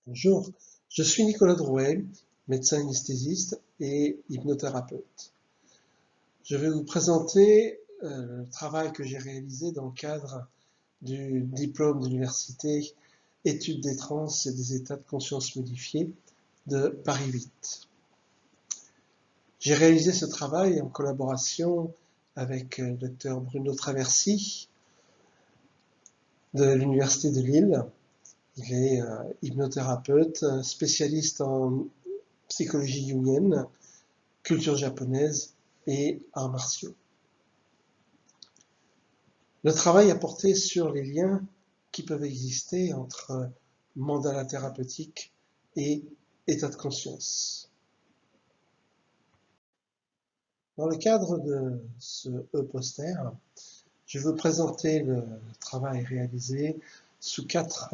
Bonjour, je suis Nicolas Drouet, médecin anesthésiste et hypnothérapeute. Je vais vous présenter le travail que j'ai réalisé dans le cadre du diplôme d'université Études des trans et des états de conscience modifiés de Paris 8. J'ai réalisé ce travail en collaboration avec le Dr Bruno Traversy de l'Université de Lille. Il est hypnothérapeute, spécialiste en psychologie jungienne, culture japonaise et arts martiaux. Le travail a porté sur les liens qui peuvent exister entre mandala thérapeutique et état de conscience. Dans le cadre de ce e-poster, je vais vous présenter le travail réalisé sous quatre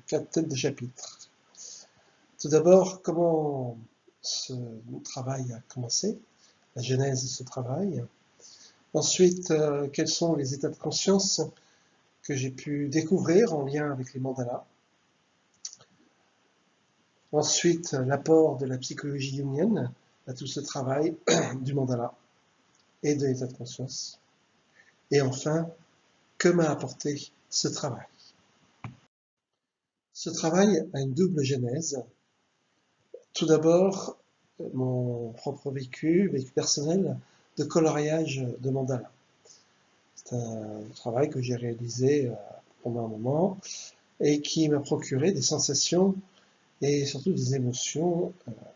têtes de chapitre. Tout d'abord, comment ce travail a commencé, la genèse de ce travail. Ensuite, quels sont les états de conscience que j'ai pu découvrir en lien avec les mandalas. Ensuite, l'apport de la psychologie jungienne à tout ce travail du mandala et de l'état de conscience. Et enfin, que m'a apporté ce travail? Ce travail a une double genèse. Tout d'abord, mon propre vécu personnel de coloriage de mandala. C'est un travail que j'ai réalisé pendant un moment et qui m'a procuré des sensations et surtout des émotions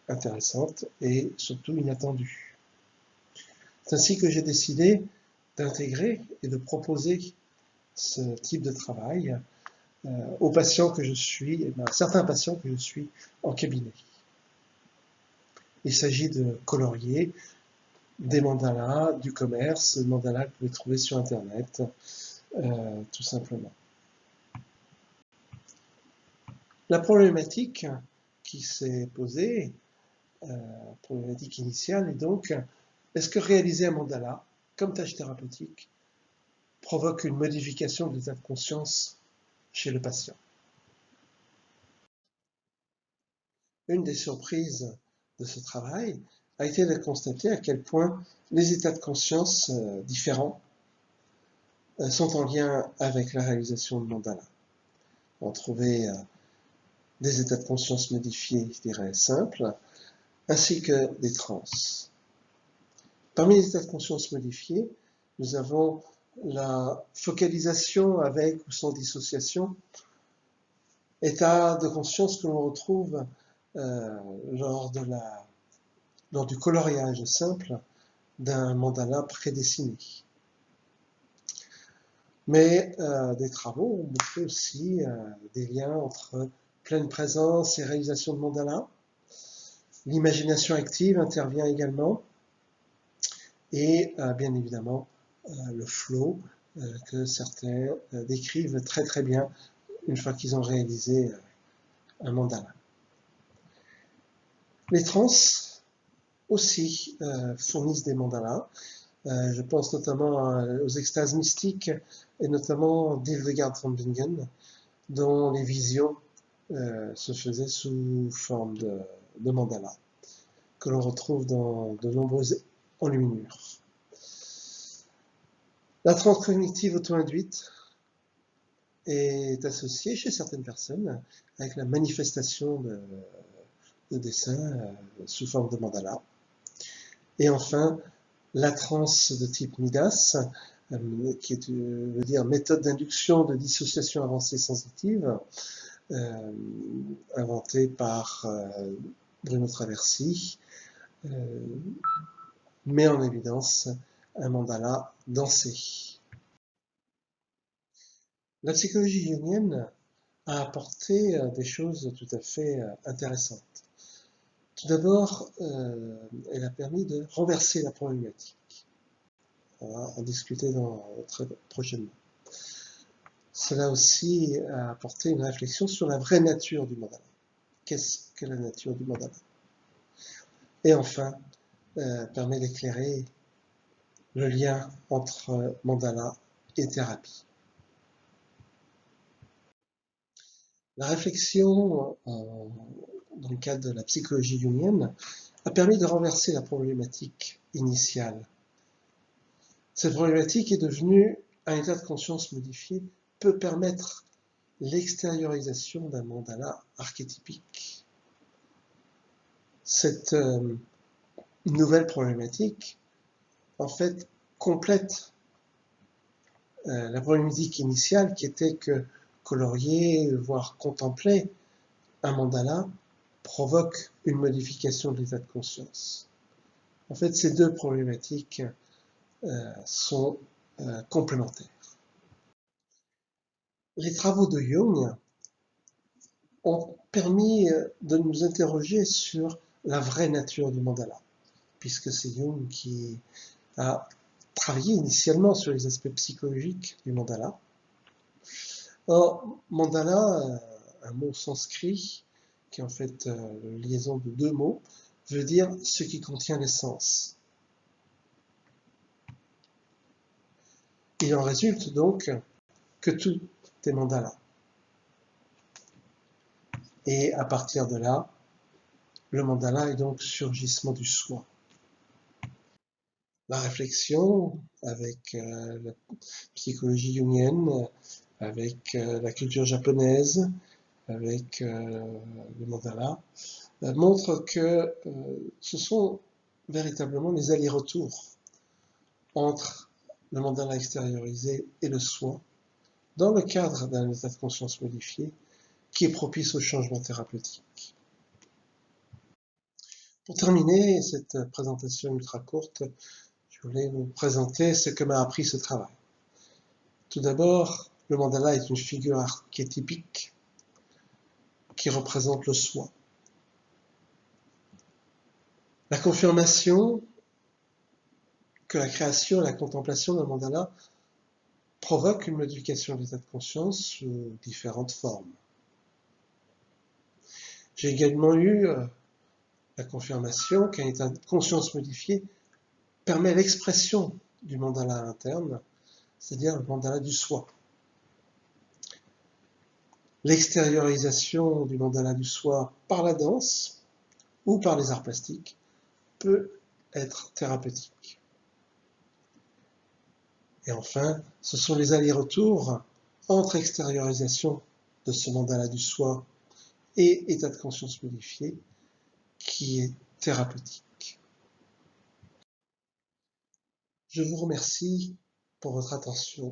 intéressantes et surtout inattendues. C'est ainsi que j'ai décidé d'intégrer et de proposer ce type de travail aux patients que je suis, à certains patients que je suis en cabinet. Il s'agit de colorier des mandalas du commerce, des mandalas que vous pouvez trouver sur Internet, tout simplement. La problématique qui s'est posée, problématique initiale, est donc, est-ce que réaliser un mandala comme tâche thérapeutique provoque une modification de l'état de conscience chez le patient? Une des surprises de ce travail a été de constater à quel point les états de conscience différents sont en lien avec la réalisation de mandala. On trouvait des états de conscience modifiés, je dirais, simples, ainsi que des trans. Parmi les états de conscience modifiés, nous avons la focalisation avec ou sans dissociation, état de conscience que l'on retrouve lors du coloriage simple d'un mandala prédessiné. Mais des travaux ont montré aussi des liens entre pleine présence et réalisation de mandala. L'imagination active intervient également. Et bien évidemment, le flow que certains décrivent très très bien une fois qu'ils ont réalisé un mandala. Les trans aussi fournissent des mandalas. Je pense notamment aux extases mystiques et notamment d'Hildegard von Bingen, dont les visions se faisaient sous forme de mandala, que l'on retrouve dans de nombreuses enluminures. La transe cognitive auto-induite est associée chez certaines personnes avec la manifestation de dessins sous forme de mandala. Et enfin, la transe de type Midas, qui veut dire méthode d'induction de dissociation avancée sensitive, inventée par Bruno Traversy, met en évidence un mandala dansé. La psychologie jungienne a apporté des choses tout à fait intéressantes. Tout d'abord, elle a permis de renverser la problématique. On va en discuter très prochainement. Cela aussi a apporté une réflexion sur la vraie nature du mandala. Qu'est-ce que la nature du mandala? Et enfin, permet d'éclairer le lien entre mandala et thérapie. La réflexion, dans le cadre de la psychologie jungienne, a permis de renverser la problématique initiale. Cette problématique est devenue un état de conscience modifié peut permettre l'extériorisation d'un mandala archétypique. Cette nouvelle problématique, en fait, complète la problématique initiale qui était que colorier, voire contempler un mandala provoque une modification de l'état de conscience. En fait, ces deux problématiques sont complémentaires. Les travaux de Jung ont permis de nous interroger sur la vraie nature du mandala, puisque c'est Jung qui a travaillé initialement sur les aspects psychologiques du mandala. Or, mandala, un mot sanskrit, qui est en fait la liaison de deux mots, veut dire ce qui contient l'essence. Il en résulte donc que tout est mandala. Et à partir de là, le mandala est donc surgissement du soi. La réflexion avec la psychologie jungienne, avec la culture japonaise, avec le mandala, montre que ce sont véritablement les allers-retours entre le mandala extériorisé et le soi, dans le cadre d'un état de conscience modifié, qui est propice au changement thérapeutique. Pour terminer cette présentation ultra courte, je voulais vous présenter ce que m'a appris ce travail. Tout d'abord, le mandala est une figure archétypique qui représente le soi. La confirmation que la création et la contemplation d'un mandala provoquent une modification de l'état de conscience sous différentes formes. J'ai également eu la confirmation qu'un état de conscience modifié permet l'expression du mandala interne, c'est-à-dire le mandala du soi. L'extériorisation du mandala du soi par la danse ou par les arts plastiques peut être thérapeutique. Et enfin, ce sont les allers-retours entre extériorisation de ce mandala du soi et état de conscience modifié qui est thérapeutique. Je vous remercie pour votre attention.